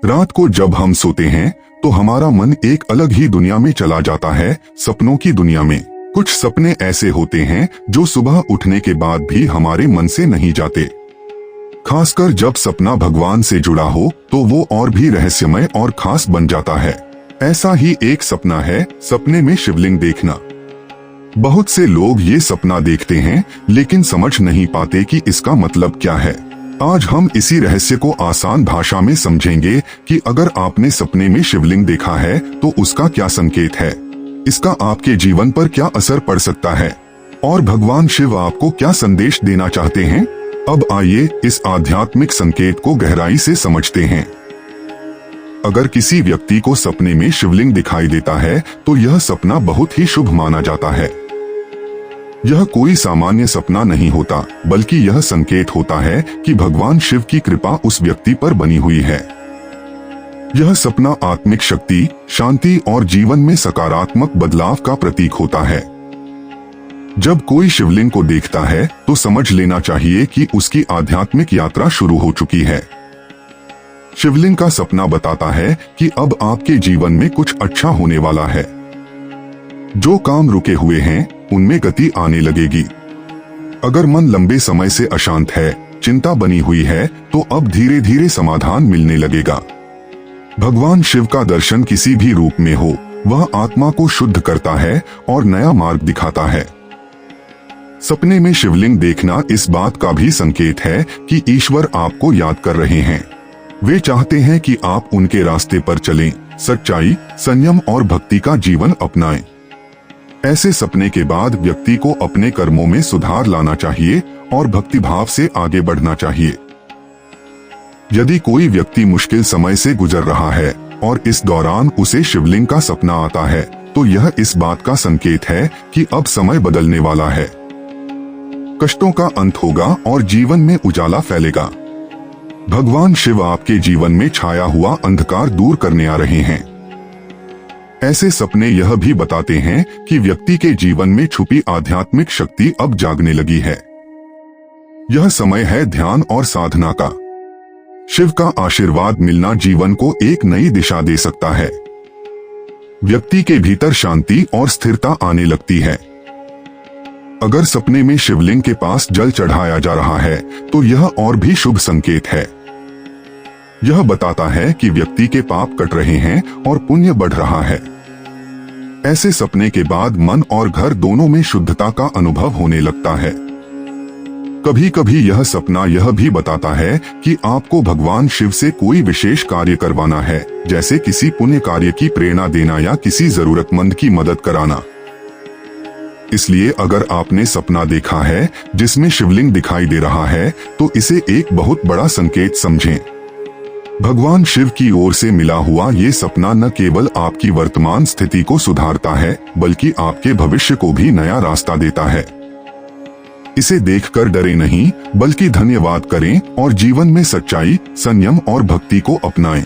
रात को जब हम सोते हैं तो हमारा मन एक अलग ही दुनिया में चला जाता है, सपनों की दुनिया में। कुछ सपने ऐसे होते हैं जो सुबह उठने के बाद भी हमारे मन से नहीं जाते। खासकर जब सपना भगवान से जुड़ा हो तो वो और भी रहस्यमय और खास बन जाता है। ऐसा ही एक सपना है सपने में शिवलिंग देखना। बहुत से लोग ये सपना देखते हैं लेकिन समझ नहीं पाते कि इसका मतलब क्या है। आज हम इसी रहस्य को आसान भाषा में समझेंगे कि अगर आपने सपने में शिवलिंग देखा है तो उसका क्या संकेत है, इसका आपके जीवन पर क्या असर पड़ सकता है और भगवान शिव आपको क्या संदेश देना चाहते हैं। अब आइए इस आध्यात्मिक संकेत को गहराई से समझते हैं। अगर किसी व्यक्ति को सपने में शिवलिंग दिखाई देता है तो यह सपना बहुत ही शुभ माना जाता है। यह कोई सामान्य सपना नहीं होता, बल्कि यह संकेत होता है कि भगवान शिव की कृपा उस व्यक्ति पर बनी हुई है। यह सपना आत्मिक शक्ति, शांति और जीवन में सकारात्मक बदलाव का प्रतीक होता है। जब कोई शिवलिंग को देखता है तो समझ लेना चाहिए कि उसकी आध्यात्मिक यात्रा शुरू हो चुकी है। शिवलिंग का सपना बताता है कि अब आपके जीवन में कुछ अच्छा होने वाला है। जो काम रुके हुए हैं उनमें गति आने लगेगी। अगर मन लंबे समय से अशांत है, चिंता बनी हुई है, तो अब धीरे धीरे समाधान मिलने लगेगा। भगवान शिव का दर्शन किसी भी रूप में हो, वह आत्मा को शुद्ध करता है और नया मार्ग दिखाता है। सपने में शिवलिंग देखना इस बात का भी संकेत है कि ईश्वर आपको याद कर रहे हैं। वे चाहते हैं कि आप उनके रास्ते पर चलें, सच्चाई, संयम और भक्ति का जीवन अपनाएं। ऐसे सपने के बाद व्यक्ति को अपने कर्मों में सुधार लाना चाहिए और भक्तिभाव से आगे बढ़ना चाहिए। यदि कोई व्यक्ति मुश्किल समय से गुजर रहा है और इस दौरान उसे शिवलिंग का सपना आता है तो यह इस बात का संकेत है कि अब समय बदलने वाला है। कष्टों का अंत होगा और जीवन में उजाला फैलेगा। भगवान शिव आपके जीवन में छाया हुआ अंधकार दूर करने आ रहे हैं। ऐसे सपने यह भी बताते हैं कि व्यक्ति के जीवन में छुपी आध्यात्मिक शक्ति अब जागने लगी है। यह समय है ध्यान और साधना का। शिव का आशीर्वाद मिलना जीवन को एक नई दिशा दे सकता है। व्यक्ति के भीतर शांति और स्थिरता आने लगती है। अगर सपने में शिवलिंग के पास जल चढ़ाया जा रहा है तो यह और भी शुभ संकेत है। यह बताता है कि व्यक्ति के पाप कट रहे हैं और पुण्य बढ़ रहा है। ऐसे सपने के बाद मन और घर दोनों में शुद्धता का अनुभव होने लगता है। कभी कभी यह सपना यह भी बताता है कि आपको भगवान शिव से कोई विशेष कार्य करवाना है, जैसे किसी पुण्य कार्य की प्रेरणा देना या किसी जरूरतमंद की मदद कराना। इसलिए अगर आपने सपना देखा है जिसमें शिवलिंग दिखाई दे रहा है तो इसे एक बहुत बड़ा संकेत समझें। भगवान शिव की ओर से मिला हुआ ये सपना न केवल आपकी वर्तमान स्थिति को सुधारता है बल्कि आपके भविष्य को भी नया रास्ता देता है। इसे देखकर डरे नहीं बल्कि धन्यवाद करें और जीवन में सच्चाई, संयम और भक्ति को अपनाएं।